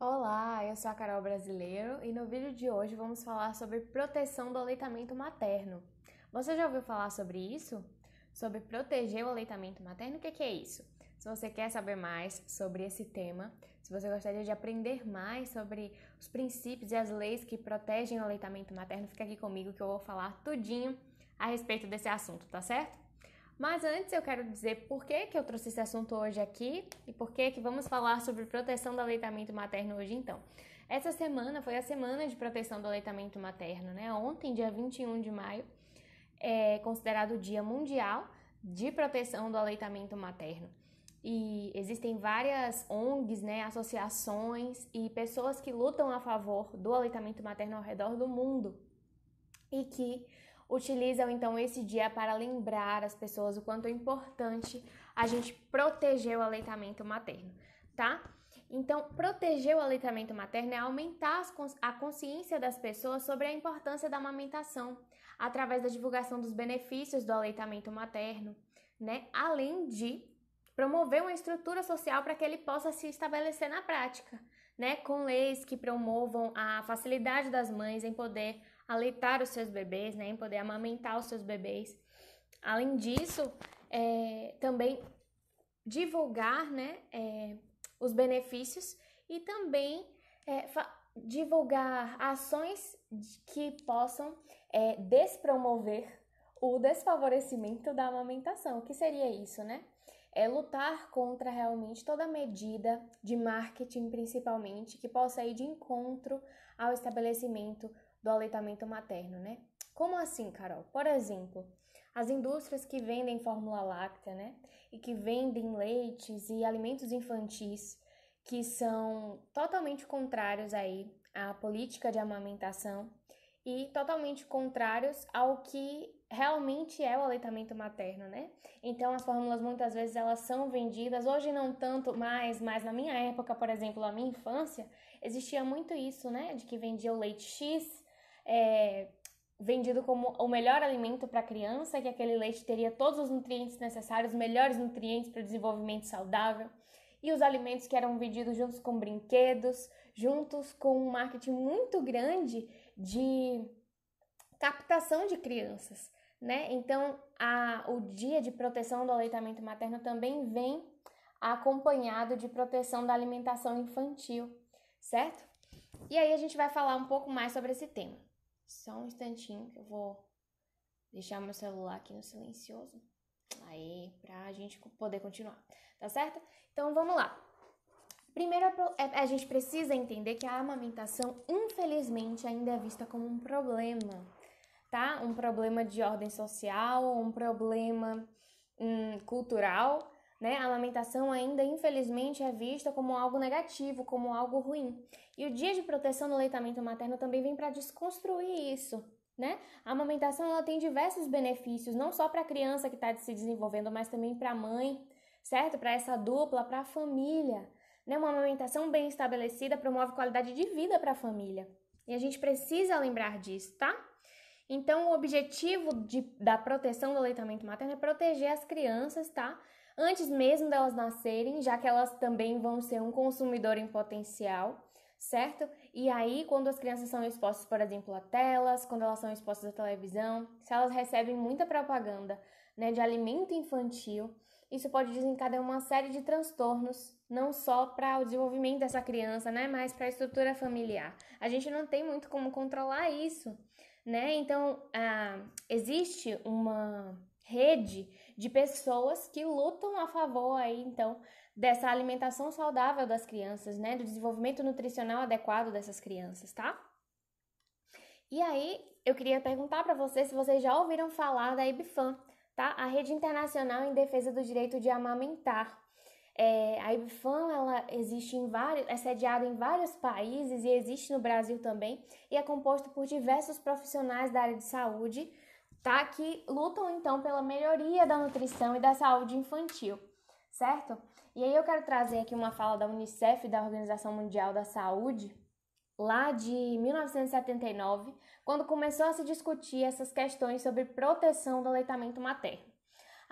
Olá, eu sou a Carol Brasileiro e no vídeo de hoje vamos falar sobre proteção do aleitamento materno. Você já ouviu falar sobre isso? Sobre proteger o aleitamento materno? O que é isso? Se você quer saber mais sobre esse tema, se você gostaria de aprender mais sobre os princípios e as leis que protegem o aleitamento materno, fica aqui comigo que eu vou falar tudinho a respeito desse assunto, tá certo? Mas antes eu quero dizer por que eu trouxe esse assunto hoje aqui e por que vamos falar sobre proteção do aleitamento materno hoje então. Essa semana foi a semana de proteção do aleitamento materno, né? Ontem, dia 21 de maio, é considerado o Dia Mundial de Proteção do Aleitamento Materno. E existem várias ONGs, né, associações e pessoas que lutam a favor do aleitamento materno ao redor do mundo e que utilizam então esse dia para lembrar as pessoas o quanto é importante a gente proteger o aleitamento materno, tá? Então, proteger o aleitamento materno é aumentar a consciência das pessoas sobre a importância da amamentação, através da divulgação dos benefícios do aleitamento materno, né? Além de promover uma estrutura social para que ele possa se estabelecer na prática, né? Com leis que promovam a facilidade das mães em poder aleitar os seus bebês, né? Em poder amamentar os seus bebês. Além disso, também divulgar, né? Os benefícios e também divulgar ações que possam despromover o desfavorecimento da amamentação. O que seria isso, né? É lutar contra realmente toda medida de marketing, principalmente, que possa ir de encontro ao estabelecimento do aleitamento materno, né? Como assim, Carol? Por exemplo, as indústrias que vendem fórmula láctea, né? E que vendem leites e alimentos infantis que são totalmente contrários aí à política de amamentação e totalmente contrários ao que realmente é o aleitamento materno, né? Então as fórmulas muitas vezes elas são vendidas, hoje não tanto mais, mas na minha época, por exemplo, na minha infância, existia muito isso, né? De que vendia o leite X, vendido como o melhor alimento para a criança, que aquele leite teria todos os nutrientes necessários, melhores nutrientes para o desenvolvimento saudável. E os alimentos que eram vendidos juntos com brinquedos, juntos com um marketing muito grande de captação de crianças, né? Então, o dia de proteção do aleitamento materno também vem acompanhado de proteção da alimentação infantil, certo? E aí a gente vai falar um pouco mais sobre esse tema. Só um instantinho que eu vou deixar meu celular aqui no silencioso. Aí, pra gente poder continuar, tá certo? Então, vamos lá. Primeiro, a gente precisa entender que a amamentação, infelizmente, ainda é vista como um problema, tá? Um problema de ordem social, um problema cultural, né? A amamentação ainda, infelizmente, é vista como algo negativo, como algo ruim. E o Dia de Proteção do Aleitamento Materno também vem para desconstruir isso, né? A amamentação ela tem diversos benefícios, não só para a criança que está se desenvolvendo, mas também para a mãe, certo? Para essa dupla, para a família. Né? Uma amamentação bem estabelecida promove qualidade de vida para a família. E a gente precisa lembrar disso, tá? Então, o objetivo da proteção do aleitamento materno é proteger as crianças, tá? Antes mesmo delas nascerem, já que elas também vão ser um consumidor em potencial, certo? E aí, quando as crianças são expostas, por exemplo, a telas, quando elas são expostas à televisão, se elas recebem muita propaganda, né, de alimento infantil, isso pode desencadear uma série de transtornos, não só para o desenvolvimento dessa criança, né, mas para a estrutura familiar. A gente não tem muito como controlar isso, né? Então, existe uma rede de pessoas que lutam a favor aí, então, dessa alimentação saudável das crianças, né? Do desenvolvimento nutricional adequado dessas crianças, tá? E aí, eu queria perguntar para vocês se vocês já ouviram falar da IBFAM, tá? A Rede Internacional em Defesa do Direito de Amamentar. A IBFAM, ela existe é sediada em vários países e existe no Brasil também, e é composto por diversos profissionais da área de saúde, tá? Que lutam, então, pela melhoria da nutrição e da saúde infantil, certo? E aí eu quero trazer aqui uma fala da UNICEF, da Organização Mundial da Saúde, lá de 1979, quando começou a se discutir essas questões sobre proteção do aleitamento materno.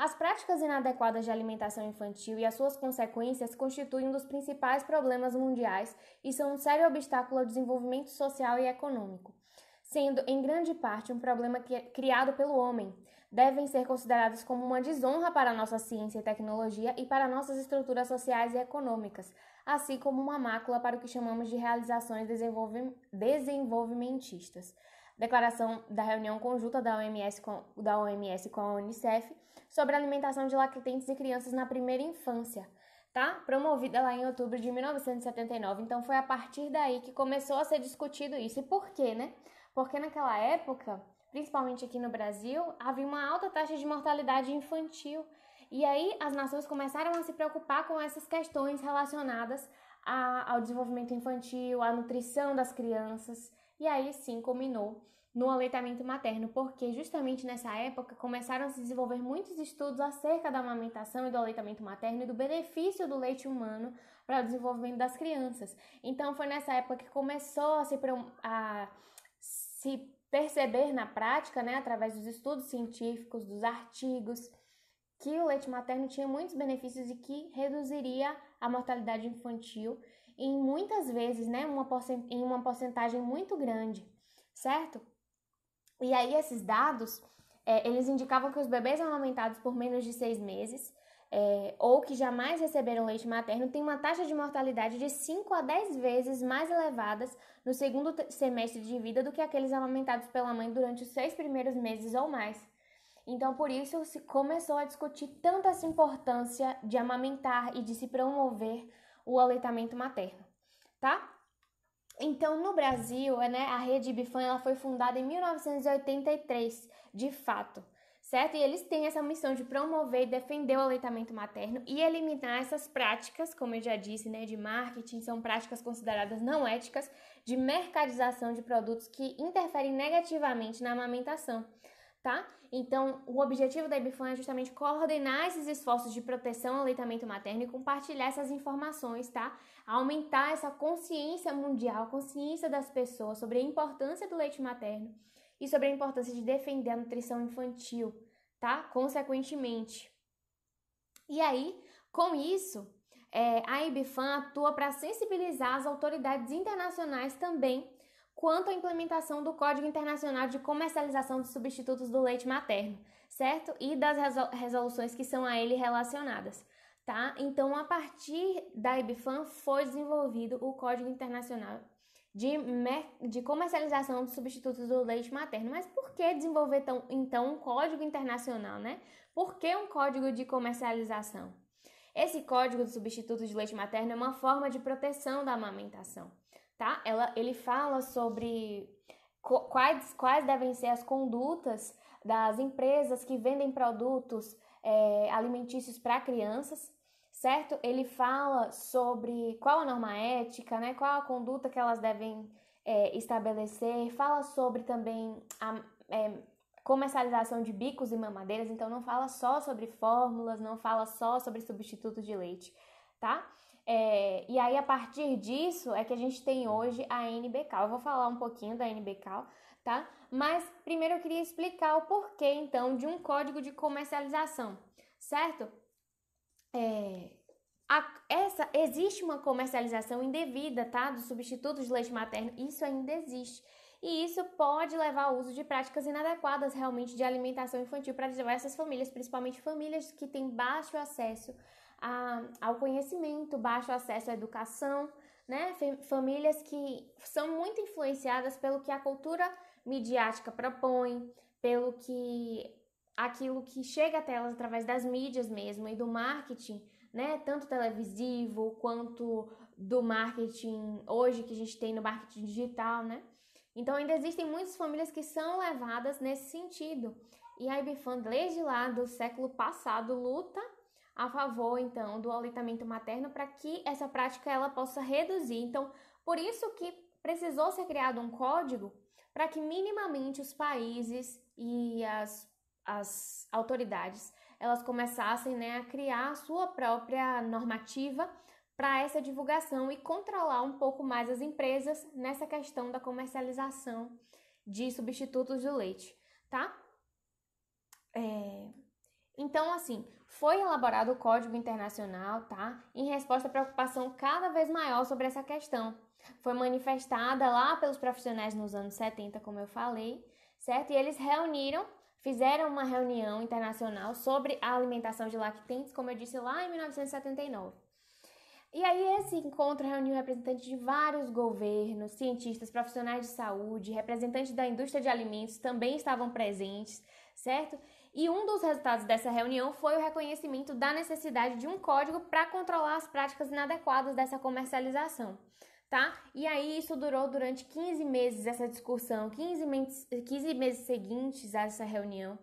As práticas inadequadas de alimentação infantil e as suas consequências constituem um dos principais problemas mundiais e são um sério obstáculo ao desenvolvimento social e econômico, sendo em grande parte um problema criado pelo homem. Devem ser considerados como uma desonra para a nossa ciência e tecnologia e para nossas estruturas sociais e econômicas, assim como uma mácula para o que chamamos de realizações desenvolvimentistas. Declaração da reunião conjunta da OMS com a Unicef sobre a alimentação de lactentes e crianças na primeira infância, tá? Promovida lá em outubro de 1979. Então foi a partir daí que começou a ser discutido isso. E por quê, né? Porque naquela época, principalmente aqui no Brasil, havia uma alta taxa de mortalidade infantil. E aí as nações começaram a se preocupar com essas questões relacionadas ao desenvolvimento infantil, à nutrição das crianças. E aí sim culminou no aleitamento materno, porque justamente nessa época começaram a se desenvolver muitos estudos acerca da amamentação e do aleitamento materno e do benefício do leite humano para o desenvolvimento das crianças. Então foi nessa época que começou a se perceber na prática, né, através dos estudos científicos, dos artigos, que o leite materno tinha muitos benefícios e que reduziria a mortalidade infantil em muitas vezes, né, em uma porcentagem muito grande, certo? E aí esses dados, eles indicavam que os bebês amamentados por menos de 6 meses, ou que jamais receberam leite materno, têm uma taxa de mortalidade de 5 a 10 vezes mais elevadas no segundo semestre de vida do que aqueles amamentados pela mãe durante os 6 primeiros meses ou mais. Então, por isso, se começou a discutir tanto essa importância de amamentar e de se promover o aleitamento materno, tá? Então, no Brasil, né, a rede IBFAM ela foi fundada em 1983, de fato, certo? E eles têm essa missão de promover e defender o aleitamento materno e eliminar essas práticas, como eu já disse, né, de marketing, são práticas consideradas não éticas, de mercadização de produtos que interferem negativamente na amamentação, tá? Então, o objetivo da IBFAM é justamente coordenar esses esforços de proteção ao aleitamento materno e compartilhar essas informações, tá? Aumentar essa consciência mundial, consciência das pessoas sobre a importância do leite materno e sobre a importância de defender a nutrição infantil, tá? Consequentemente. E aí, com isso, a IBFAM atua para sensibilizar as autoridades internacionais também quanto à implementação do Código Internacional de Comercialização de Substitutos do Leite Materno, certo? E das resoluções que são a ele relacionadas, tá? Então, a partir da IBFAM foi desenvolvido o Código Internacional de Comercialização de Substitutos do Leite Materno. Mas por que desenvolver, então, um Código Internacional, né? Por que um Código de Comercialização? Esse Código de Substitutos de Leite Materno é uma forma de proteção da amamentação, tá? Ele fala sobre quais devem ser as condutas das empresas que vendem produtos alimentícios para crianças, certo? Ele fala sobre qual a norma ética, né? Qual a conduta que elas devem estabelecer, fala sobre também a comercialização de bicos e mamadeiras, então não fala só sobre fórmulas, não fala só sobre substitutos de leite, tá? E aí, a partir disso, é que a gente tem hoje a NBCAL. Eu vou falar um pouquinho da NBCAL, tá? Mas, primeiro, eu queria explicar o porquê, então, de um código de comercialização, certo? Existe uma comercialização indevida, tá? Dos substitutos de leite materno. Isso ainda existe. E isso pode levar ao uso de práticas inadequadas, realmente, de alimentação infantil para diversas famílias, principalmente famílias que têm baixo acesso ao conhecimento, baixo acesso à educação, né? Famílias que são muito influenciadas pelo que a cultura midiática propõe, pelo que aquilo que chega até elas através das mídias mesmo e do marketing, né? Tanto televisivo quanto do marketing hoje que a gente tem no marketing digital, né? Então ainda existem muitas famílias que são levadas nesse sentido. E a IBFAM, desde lá do século passado, luta a favor, então, do aleitamento materno para que essa prática ela possa reduzir. Então, por isso que precisou ser criado um código para que minimamente os países e as autoridades elas começassem, né, a criar a sua própria normativa para essa divulgação e controlar um pouco mais as empresas nessa questão da comercialização de substitutos do leite, tá? Então, assim, foi elaborado o Código Internacional, tá? Em resposta à preocupação cada vez maior sobre essa questão. Foi manifestada lá pelos profissionais nos anos 70, como eu falei, certo? E eles fizeram uma reunião internacional sobre a alimentação de lactentes, como eu disse lá em 1979. E aí esse encontro reuniu representantes de vários governos, cientistas, profissionais de saúde, representantes da indústria de alimentos também estavam presentes, certo? E um dos resultados dessa reunião foi o reconhecimento da necessidade de um código para controlar as práticas inadequadas dessa comercialização, tá? E aí isso durou durante 15 meses, essa discussão, 15 meses seguintes a essa reunião,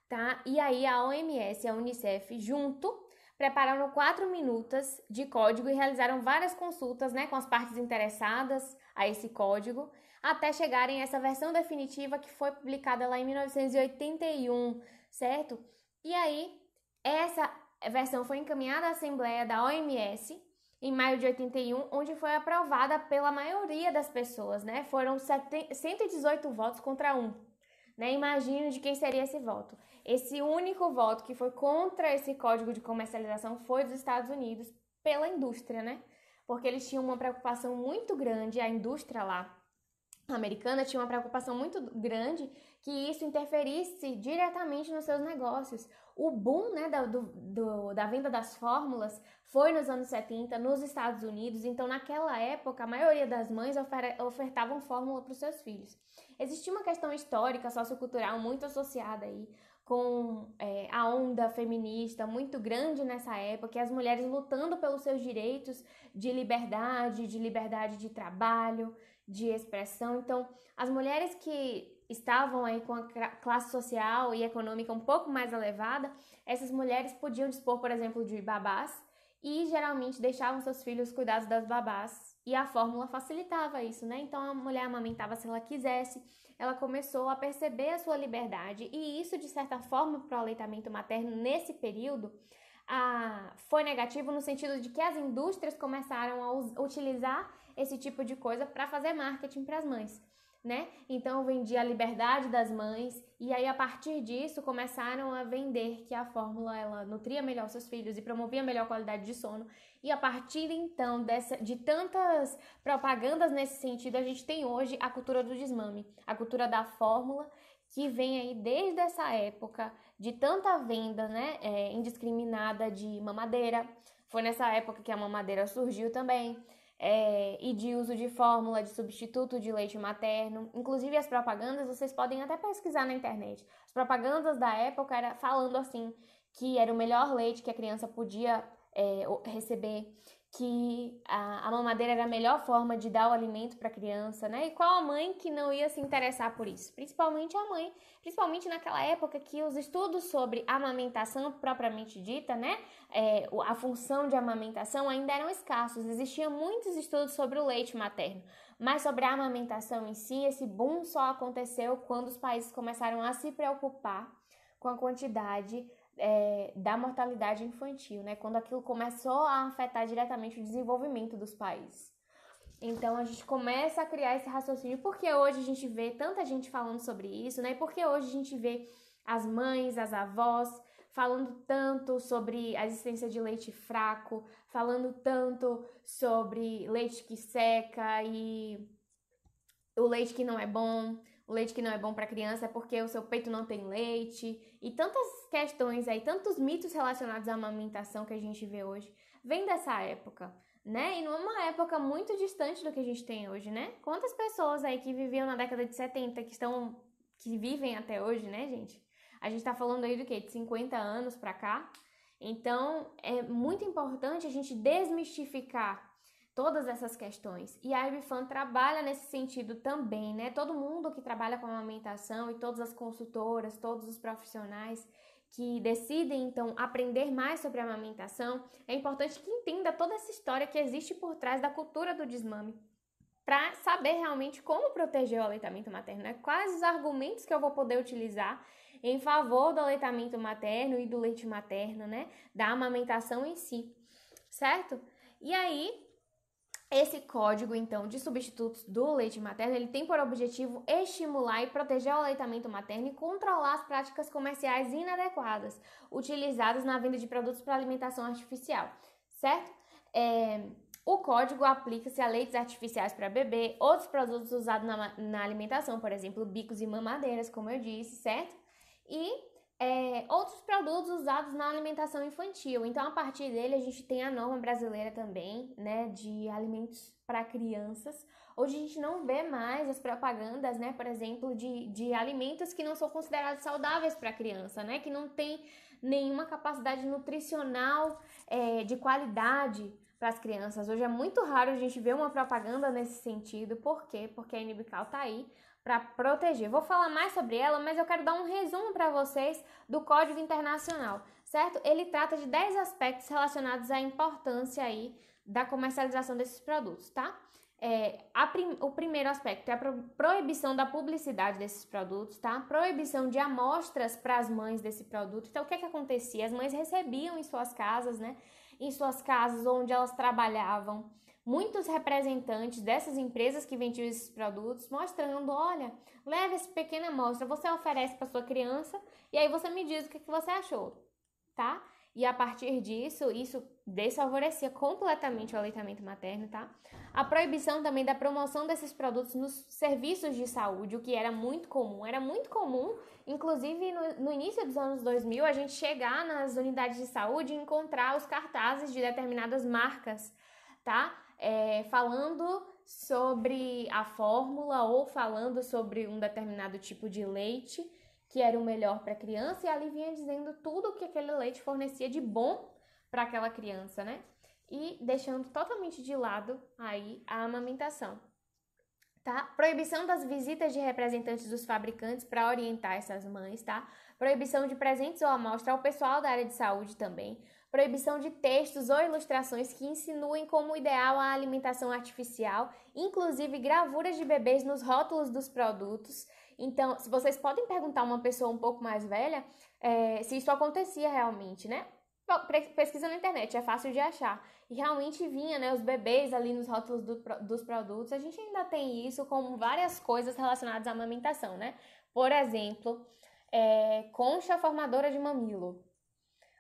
tá? E aí a OMS e a Unicef junto prepararam 4 minutas de código e realizaram várias consultas, né, com as partes interessadas a esse código, até chegarem a essa versão definitiva que foi publicada lá em 1981, certo? E aí, essa versão foi encaminhada à Assembleia da OMS em maio de 81, onde foi aprovada pela maioria das pessoas, né? Foram 118 votos contra 1. Né? Imagine de quem seria esse voto. Esse único voto que foi contra esse código de comercialização foi dos Estados Unidos pela indústria, né? Porque eles tinham uma preocupação muito grande, a indústria lá americana tinha uma preocupação muito grande que isso interferisse diretamente nos seus negócios. O boom, né, da venda das fórmulas foi nos anos 70 nos Estados Unidos, então naquela época a maioria das mães ofertavam fórmula para os seus filhos. Existia uma questão histórica, sociocultural muito associada aí com a onda feminista muito grande nessa época, e as mulheres lutando pelos seus direitos de liberdade de trabalho, de expressão. Então, as mulheres que estavam aí com a classe social e econômica um pouco mais elevada, essas mulheres podiam dispor, por exemplo, de babás e geralmente deixavam seus filhos cuidados das babás e a fórmula facilitava isso, né? Então, a mulher amamentava se ela quisesse, ela começou a perceber a sua liberdade e isso, de certa forma, para o aleitamento materno nesse período, foi negativo no sentido de que as indústrias começaram a utilizar esse tipo de coisa para fazer marketing para as mães, né? Então vendia a liberdade das mães e aí a partir disso começaram a vender que a fórmula ela nutria melhor seus filhos e promovia melhor qualidade de sono. E a partir então de tantas propagandas nesse sentido, a gente tem hoje a cultura do desmame, a cultura da fórmula, que vem aí desde essa época de tanta venda, né, indiscriminada de mamadeira. Foi nessa época que a mamadeira surgiu também. E de uso de fórmula, de substituto de leite materno. Inclusive as propagandas, vocês podem até pesquisar na internet. As propagandas da época era falando assim, que era o melhor leite que a criança podia receber, que a mamadeira era a melhor forma de dar o alimento para a criança, né? E qual a mãe que não ia se interessar por isso? Principalmente a mãe, principalmente naquela época que os estudos sobre amamentação propriamente dita, né? A função de amamentação ainda eram escassos, existiam muitos estudos sobre o leite materno, mas sobre a amamentação em si, esse boom só aconteceu quando os países começaram a se preocupar com a quantidade da mortalidade infantil, né? Quando aquilo começou a afetar diretamente o desenvolvimento dos países. Então a gente começa a criar esse raciocínio, porque hoje a gente vê tanta gente falando sobre isso, né? Porque hoje a gente vê as mães, as avós falando tanto sobre a existência de leite fraco, falando tanto sobre leite que seca e o leite que não é bom. O leite que não é bom para criança é porque o seu peito não tem leite. E tantas questões aí, tantos mitos relacionados à amamentação que a gente vê hoje, vem dessa época, né? E numa época muito distante do que a gente tem hoje, né? Quantas pessoas aí que viviam na década de 70 que vivem até hoje, né, gente? A gente tá falando aí do quê? De 50 anos pra cá. Então, é muito importante a gente desmistificar todas essas questões. E a IBFAM trabalha nesse sentido também, né? Todo mundo que trabalha com amamentação e todas as consultoras, todos os profissionais que decidem, então, aprender mais sobre a amamentação, é importante que entenda toda essa história que existe por trás da cultura do desmame, para saber realmente como proteger o aleitamento materno, né? Quais os argumentos que eu vou poder utilizar em favor do aleitamento materno e do leite materno, né? Da amamentação em si, certo? E aí, Esse código, então, de substitutos do leite materno, ele tem por objetivo estimular e proteger o aleitamento materno e controlar as práticas comerciais inadequadas utilizadas na venda de produtos para alimentação artificial, certo? O código aplica-se a leites artificiais para bebê, outros produtos usados na alimentação, por exemplo, bicos e mamadeiras, como eu disse, certo? E outros produtos usados na alimentação infantil. Então, a partir dele, a gente tem a norma brasileira também, né, de alimentos para crianças. Hoje a gente não vê mais as propagandas, né, por exemplo, de alimentos que não são considerados saudáveis para a criança, né, que não tem nenhuma capacidade nutricional de qualidade para as crianças. Hoje é muito raro a gente ver uma propaganda nesse sentido. Por quê? Porque a Inibical tá aí para proteger. Vou falar mais sobre ela, mas eu quero dar um resumo para vocês do Código Internacional, certo? Ele trata de 10 aspectos relacionados à importância aí da comercialização desses produtos, tá? O primeiro aspecto é a proibição da publicidade desses produtos, tá? Proibição de amostras para as mães desse produto. Então, o que acontecia? As mães recebiam em suas casas, né? Em suas casas onde elas trabalhavam, muitos representantes dessas empresas que vendiam esses produtos, mostrando, olha, leva essa pequena amostra, você oferece para sua criança e aí você me diz o que você achou, tá? E a partir disso, isso desfavorecia completamente o aleitamento materno, tá? A proibição também da promoção desses produtos nos serviços de saúde, o que era muito comum. Era muito comum, inclusive no início dos anos 2000, a gente chegar nas unidades de saúde e encontrar os cartazes de determinadas marcas, tá? Falando sobre a fórmula ou falando sobre um determinado tipo de leite que era o melhor para a criança, e ali vinha dizendo tudo o que aquele leite fornecia de bom para aquela criança, né? E deixando totalmente de lado aí a amamentação, tá? Proibição das visitas de representantes dos fabricantes para orientar essas mães, tá? Proibição de presentes ou amostra ao pessoal da área de saúde também. Proibição de textos ou ilustrações que insinuem como ideal a alimentação artificial, inclusive gravuras de bebês nos rótulos dos produtos. Então, se vocês podem perguntar a uma pessoa um pouco mais velha se isso acontecia realmente, né? Pesquisa na internet, é fácil de achar. E realmente vinha, né, os bebês ali nos rótulos dos produtos. A gente ainda tem isso com várias coisas relacionadas à amamentação, né? Por exemplo, concha formadora de mamilo.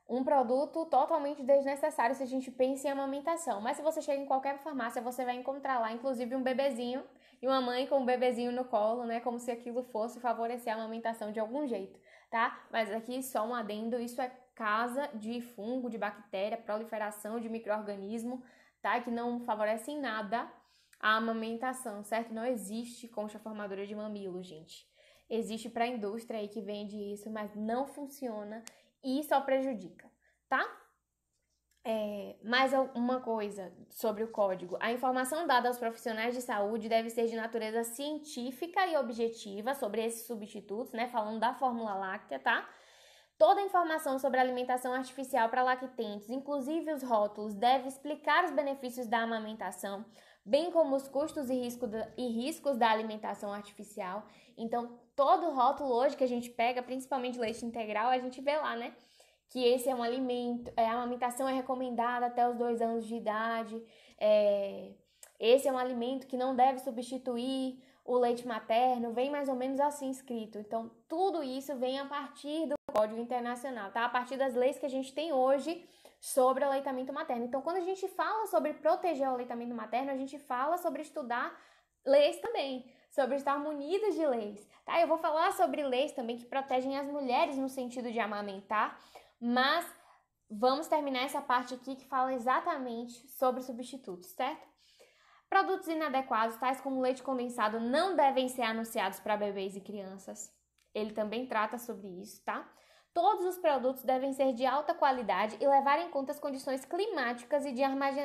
Um produto totalmente desnecessário se a gente pensa em amamentação. Mas se você chega em qualquer farmácia, você vai encontrar lá, inclusive, um bebezinho e uma mãe com um bebezinho no colo, né? Como se aquilo fosse favorecer a amamentação de algum jeito, tá? Mas aqui só um adendo, isso é casa de fungo, de bactéria, proliferação de micro-organismo, tá? Que não favorece em nada a amamentação, certo? Não existe concha formadora de mamilo, gente. Existe para a indústria aí que vende isso, mas não funciona e só prejudica, tá? Mais uma coisa sobre o código. A informação dada aos profissionais de saúde deve ser de natureza científica e objetiva sobre esses substitutos, né? Falando da fórmula láctea, tá? Toda a informação sobre a alimentação artificial para lactentes, inclusive os rótulos, deve explicar os benefícios da amamentação, bem como os custos e riscos da alimentação artificial. Então, todo rótulo hoje que a gente pega, principalmente leite integral, a gente vê lá, né? Que esse é um alimento, a amamentação é recomendada até os 2 anos de idade, esse é um alimento que não deve substituir o leite materno, vem mais ou menos assim escrito. Então, tudo isso vem a partir do Código Internacional, tá? A partir das leis que a gente tem hoje sobre o aleitamento materno. Então, quando a gente fala sobre proteger o aleitamento materno, a gente fala sobre estudar leis também, sobre estar munidas de leis, tá? Eu vou falar sobre leis também que protegem as mulheres no sentido de amamentar, mas vamos terminar essa parte aqui que fala exatamente sobre substitutos, certo? Produtos inadequados, tais como leite condensado, não devem ser anunciados para bebês e crianças. Ele também trata sobre isso, tá? Todos os produtos devem ser de alta qualidade e levar em conta as condições climáticas e de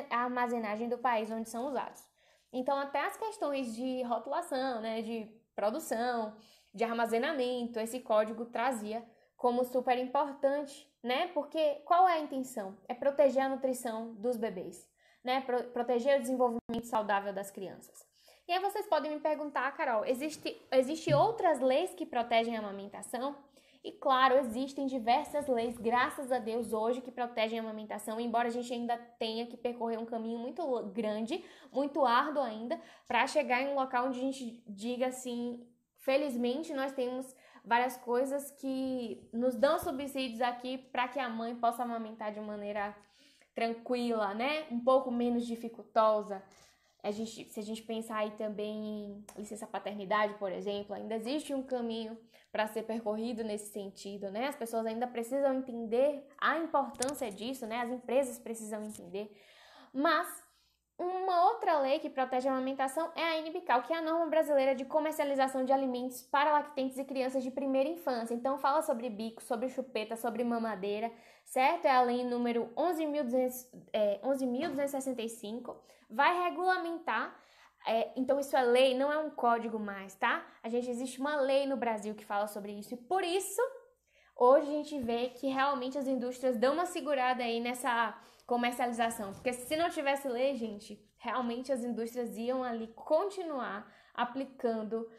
armazenagem do país onde são usados. Então, até as questões de rotulação, né, de produção, de armazenamento, esse código trazia como super importante, né? Porque qual é a intenção? É proteger a nutrição dos bebês, né? Proteger o desenvolvimento saudável das crianças. E aí vocês podem me perguntar, Carol, existe outras leis que protegem a amamentação? E claro, existem diversas leis, graças a Deus, hoje que protegem a amamentação, embora a gente ainda tenha que percorrer um caminho muito grande, muito árduo ainda, para chegar em um local onde a gente diga assim, felizmente nós temos várias coisas que nos dão subsídios aqui para que a mãe possa amamentar de maneira tranquila, né? Um pouco menos dificultosa. Se a gente pensar aí também em licença paternidade, por exemplo, ainda existe um caminho para ser percorrido nesse sentido, né? As pessoas ainda precisam entender a importância disso, né? As empresas precisam entender. Mas uma outra lei que protege a amamentação é a NBCAL, que é a norma brasileira de comercialização de alimentos para lactentes e crianças de primeira infância. Então fala sobre bico, sobre chupeta, sobre mamadeira, certo? É a lei número 11.265, vai regulamentar, então isso é lei, não é um código mais, tá? Existe uma lei no Brasil que fala sobre isso e por isso hoje a gente vê que realmente as indústrias dão uma segurada aí nessa comercialização, porque se não tivesse lei, gente, realmente as indústrias iam ali continuar aplicando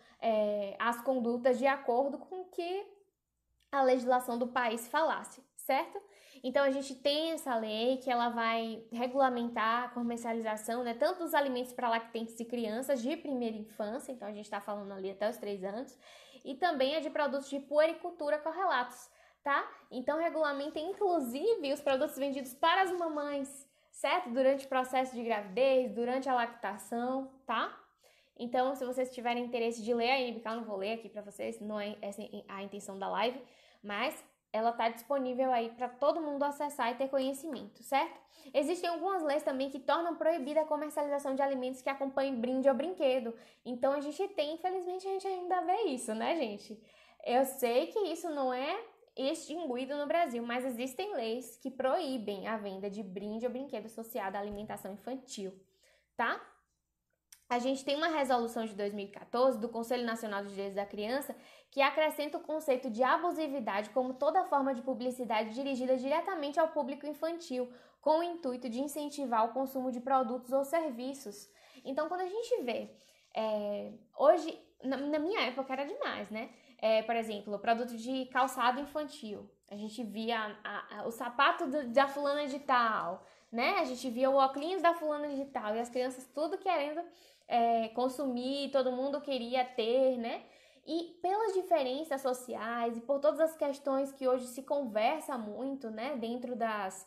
as condutas de acordo com o que a legislação do país falasse, certo? Então a gente tem essa lei que ela vai regulamentar a comercialização, né, tanto dos alimentos para lactentes e crianças de primeira infância, então a gente está falando ali até os 3 anos, e também a de produtos de puericultura correlatos, tá? Então regulamenta inclusive os produtos vendidos para as mamães, certo? Durante o processo de gravidez, durante a lactação, tá? Então, se vocês tiverem interesse de ler a NBCAL, não vou ler aqui para vocês, não é essa a intenção da live, mas ela está disponível aí para todo mundo acessar e ter conhecimento, certo? Existem algumas leis também que tornam proibida a comercialização de alimentos que acompanhem brinde ou brinquedo. Então a gente tem, infelizmente, a gente ainda vê isso, né, gente? Eu sei que isso não é extinguido no Brasil, mas existem leis que proíbem a venda de brinde ou brinquedo associado à alimentação infantil, tá? A gente tem uma resolução de 2014 do Conselho Nacional dos Direitos da Criança que acrescenta o conceito de abusividade como toda forma de publicidade dirigida diretamente ao público infantil, com o intuito de incentivar o consumo de produtos ou serviços. Então, quando a gente vê, hoje, na minha época era demais, né? Por exemplo, produto de calçado infantil. A gente via o sapato da fulana de tal, né? A gente via o óculos da fulana de tal e as crianças tudo querendo consumir, todo mundo queria ter, né? E pelas diferenças sociais e por todas as questões que hoje se conversa muito, né? Dentro das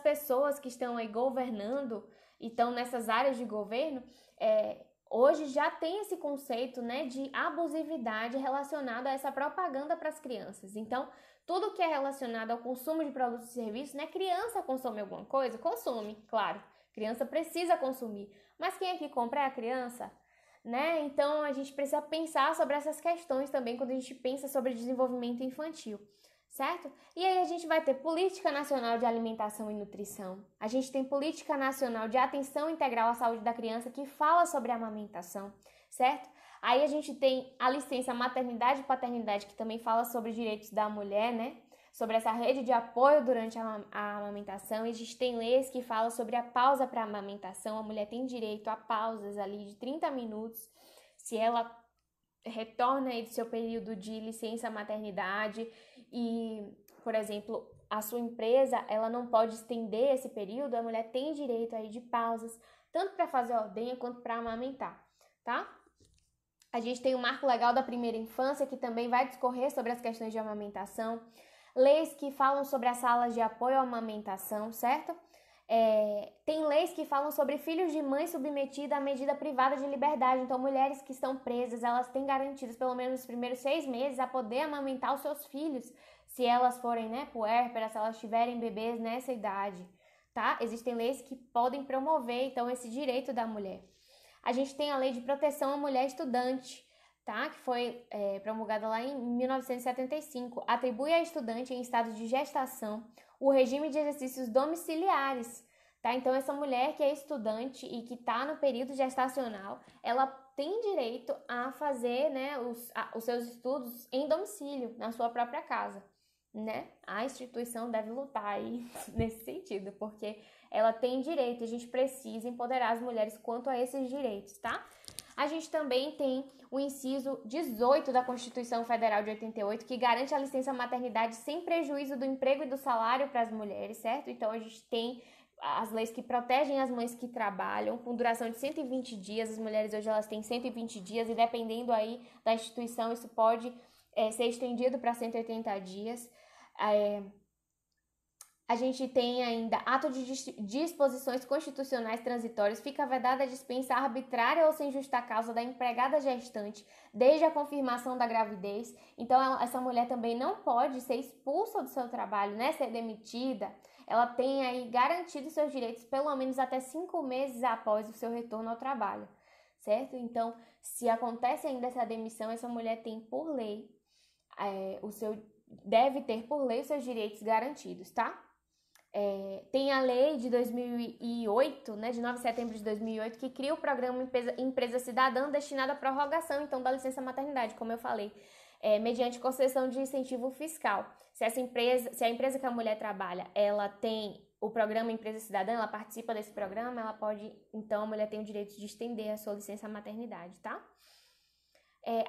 pessoas que estão aí governando e estão nessas áreas de governo, hoje já tem esse conceito, né, de abusividade relacionado a essa propaganda para as crianças. Então, tudo que é relacionado ao consumo de produtos e serviços, né, criança consome alguma coisa? Consome, claro. Criança precisa consumir. Mas quem é que compra é a criança, né? Então, a gente precisa pensar sobre essas questões também quando a gente pensa sobre desenvolvimento infantil, certo? E aí a gente vai ter Política Nacional de Alimentação e Nutrição. A gente tem Política Nacional de Atenção Integral à Saúde da Criança, que fala sobre a amamentação, certo? Aí a gente tem a licença maternidade e paternidade, que também fala sobre direitos da mulher, né? Sobre essa rede de apoio durante a amamentação. Existem leis que falam sobre a pausa para a amamentação. A mulher tem direito a pausas ali de 30 minutos, se ela retorna aí do seu período de licença maternidade e, por exemplo, a sua empresa, ela não pode estender esse período, a mulher tem direito aí de pausas, tanto para fazer a ordenha quanto para amamentar, tá? A gente tem o Marco Legal da Primeira Infância, que também vai discorrer sobre as questões de amamentação, leis que falam sobre as salas de apoio à amamentação, certo? Tem leis que falam sobre filhos de mãe submetida à medida privada de liberdade. Então, mulheres que estão presas, elas têm garantidos pelo menos os primeiros 6 meses a poder amamentar os seus filhos, se elas forem, né, puérperas, se elas tiverem bebês nessa idade, tá? Existem leis que podem promover, então, esse direito da mulher. A gente tem a Lei de Proteção à Mulher Estudante, tá? Que foi promulgada lá em 1975. Atribui à estudante em estado de gestação o regime de exercícios domiciliares, tá? Então, essa mulher que é estudante e que está no período gestacional, ela tem direito a fazer, né, os seus estudos em domicílio, na sua própria casa, né? A instituição deve lutar aí nesse sentido, porque ela tem direito, a gente precisa empoderar as mulheres quanto a esses direitos, tá? A gente também tem o inciso 18 da Constituição Federal de 88, que garante a licença maternidade sem prejuízo do emprego e do salário para as mulheres, certo? Então, a gente tem as leis que protegem as mães que trabalham, com duração de 120 dias. As mulheres hoje elas têm 120 dias e dependendo aí da instituição, isso pode ser estendido para 180 dias. A gente tem ainda ato de disposições constitucionais transitórias, fica vedada a dispensa arbitrária ou sem justa causa da empregada gestante desde a confirmação da gravidez. Então, essa mulher também não pode ser expulsa do seu trabalho, né? Ser demitida. Ela tem aí garantido seus direitos pelo menos até 5 meses após o seu retorno ao trabalho, certo? Então, se acontece ainda essa demissão, essa mulher tem por lei, deve ter por lei os seus direitos garantidos, tá? Tem a lei de 2008, né, de 9 de setembro de 2008, que cria o programa Empresa Cidadã destinado à prorrogação, então, da licença maternidade, como eu falei, mediante concessão de incentivo fiscal. Se a empresa que a mulher trabalha, ela tem o programa Empresa Cidadã, ela participa desse programa, ela pode, então, a mulher tem o direito de estender a sua licença maternidade, tá?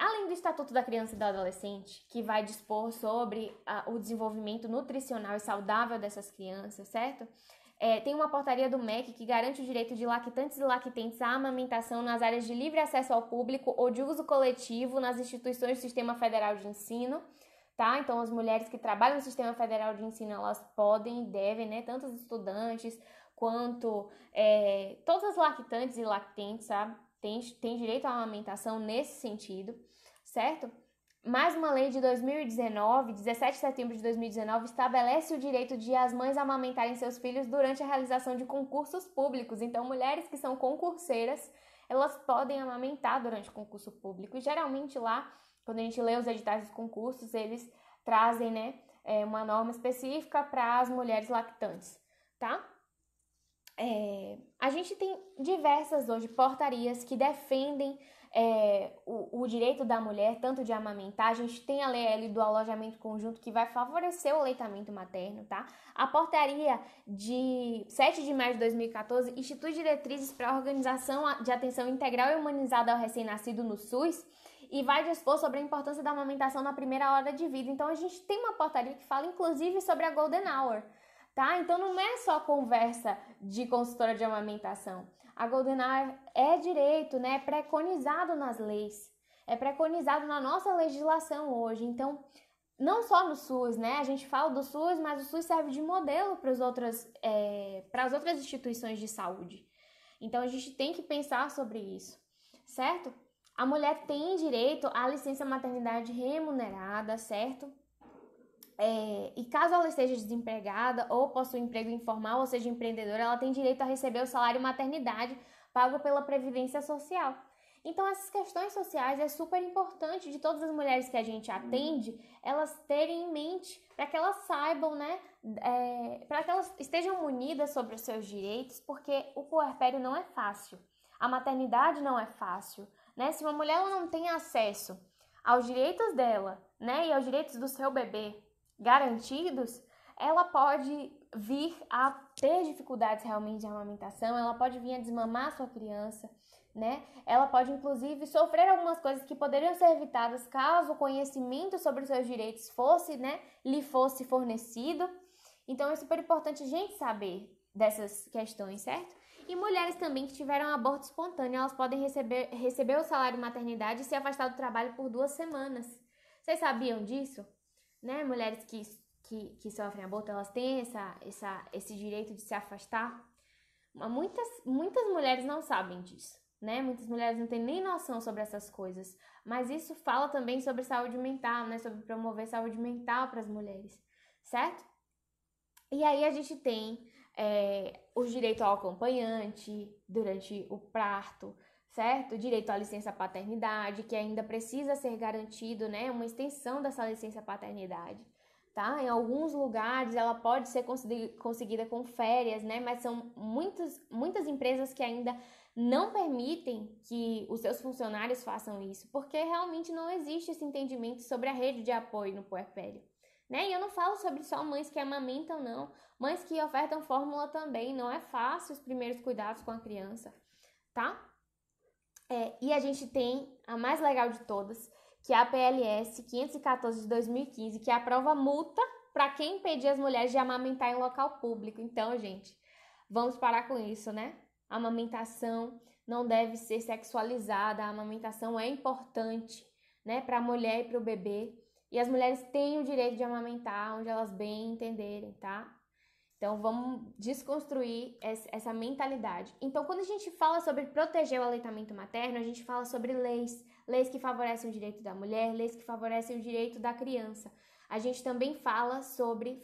Além do Estatuto da Criança e do Adolescente, que vai dispor sobre o desenvolvimento nutricional e saudável dessas crianças, certo? Tem uma portaria do MEC que garante o direito de lactantes e lactentes à amamentação nas áreas de livre acesso ao público ou de uso coletivo nas instituições do Sistema Federal de Ensino, tá? Então, as mulheres que trabalham no Sistema Federal de Ensino, elas podem e devem, né? Tanto os estudantes quanto todas as lactantes e lactentes, sabe? Tem direito à amamentação nesse sentido, certo? Mais uma lei de 2019, 17 de setembro de 2019, estabelece o direito de as mães amamentarem seus filhos durante a realização de concursos públicos. Então, mulheres que são concurseiras, elas podem amamentar durante o concurso público. E geralmente lá, quando a gente lê os editais dos concursos, eles trazem, né, uma norma específica para as mulheres lactantes, tá? A gente tem diversas hoje portarias que defendem o direito da mulher, tanto de amamentar. A gente tem a lei do alojamento conjunto que vai favorecer o aleitamento materno, tá? A portaria de 7 de maio de 2014 institui diretrizes para a organização de atenção integral e humanizada ao recém-nascido no SUS e vai dispor sobre a importância da amamentação na primeira hora de vida. Então, a gente tem uma portaria que fala, inclusive, sobre a Golden Hour, tá? Então, não é só conversa de consultora de amamentação. A Golden Hour é direito, né? É preconizado nas leis. É preconizado na nossa legislação hoje. Então, não só no SUS, né? A gente fala do SUS, mas o SUS serve de modelo para as outras instituições de saúde. Então, a gente tem que pensar sobre isso, certo? A mulher tem direito à licença maternidade remunerada, certo? E caso ela esteja desempregada ou possua emprego informal ou seja empreendedora, ela tem direito a receber o salário maternidade pago pela Previdência Social. Então, essas questões sociais é super importante de todas as mulheres que a gente atende, elas terem em mente para que elas saibam, né, para que elas estejam munidas sobre os seus direitos, porque o puerpério não é fácil, a maternidade não é fácil, né? Se uma mulher ela não tem acesso aos direitos dela, né, e aos direitos do seu bebê garantidos, ela pode vir a ter dificuldades realmente de amamentação, ela pode vir a desmamar a sua criança, né? Ela pode, inclusive, sofrer algumas coisas que poderiam ser evitadas caso o conhecimento sobre os seus direitos lhe fosse fornecido. Então, é super importante a gente saber dessas questões, certo? E mulheres também que tiveram aborto espontâneo, elas podem receber o salário maternidade e se afastar do trabalho por 2 semanas. Vocês sabiam disso? Né? Mulheres que sofrem aborto, elas têm esse direito de se afastar. Muitas mulheres não sabem disso, né? Muitas mulheres não têm nem noção sobre essas coisas. Mas isso fala também sobre saúde mental, né? Sobre promover saúde mental para as mulheres, certo? E aí a gente tem o direito ao acompanhante durante o parto, certo? Direito à licença paternidade, que ainda precisa ser garantido, né? Uma extensão dessa licença paternidade, tá? Em alguns lugares ela pode ser conseguida com férias, né? Mas são muitas empresas que ainda não permitem que os seus funcionários façam isso, porque realmente não existe esse entendimento sobre a rede de apoio no puerpério, né? E eu não falo sobre só mães que amamentam, não. Mães que ofertam fórmula também. Não é fácil os primeiros cuidados com a criança, tá? E a gente tem a mais legal de todas, que é a PLS 514 de 2015, que aprova multa para quem impedir as mulheres de amamentar em local público. Então, gente, vamos parar com isso, né? A amamentação não deve ser sexualizada, a amamentação é importante, né, para a mulher e para o bebê. E as mulheres têm o direito de amamentar onde elas bem entenderem, tá? Então, vamos desconstruir essa mentalidade. Então, quando a gente fala sobre proteger o aleitamento materno, a gente fala sobre leis que favorecem o direito da mulher, leis que favorecem o direito da criança. A gente também fala sobre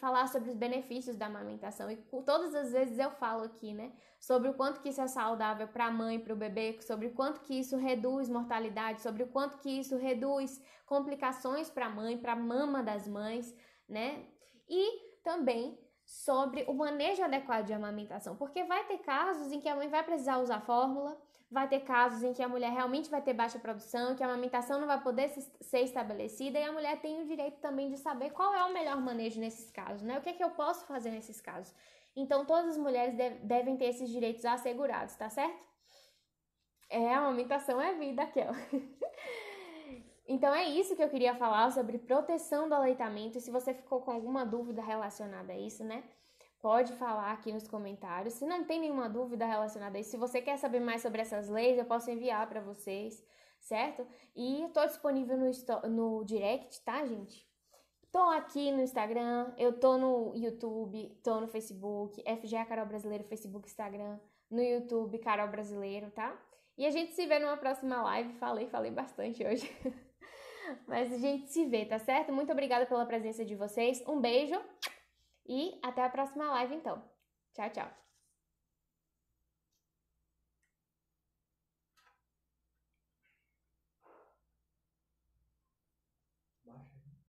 os benefícios da amamentação. E todas as vezes eu falo aqui, né, sobre o quanto que isso é saudável para a mãe, para o bebê, sobre o quanto que isso reduz mortalidade, sobre o quanto que isso reduz complicações para a mãe, para a mama das mães, né? E também sobre o manejo adequado de amamentação, porque vai ter casos em que a mãe vai precisar usar fórmula, vai ter casos em que a mulher realmente vai ter baixa produção, que a amamentação não vai poder ser estabelecida, e a mulher tem o direito também de saber qual é o melhor manejo nesses casos, né? O que é que eu posso fazer nesses casos? Então, todas as mulheres devem ter esses direitos assegurados, tá certo? A amamentação é vida, Kel. Então é isso que eu queria falar sobre proteção do aleitamento. E se você ficou com alguma dúvida relacionada a isso, né? Pode falar aqui nos comentários. Se não tem nenhuma dúvida relacionada a isso, se você quer saber mais sobre essas leis, eu posso enviar para vocês, certo? E tô disponível no direct, tá, gente? Tô aqui no Instagram, eu tô no YouTube, tô no Facebook, FGA Carol Brasileiro, Facebook, Instagram, no YouTube Carol Brasileiro, tá? E a gente se vê numa próxima live. Falei bastante hoje. Mas a gente se vê, tá certo? Muito obrigada pela presença de vocês. Um beijo e até a próxima live, então. Tchau, tchau.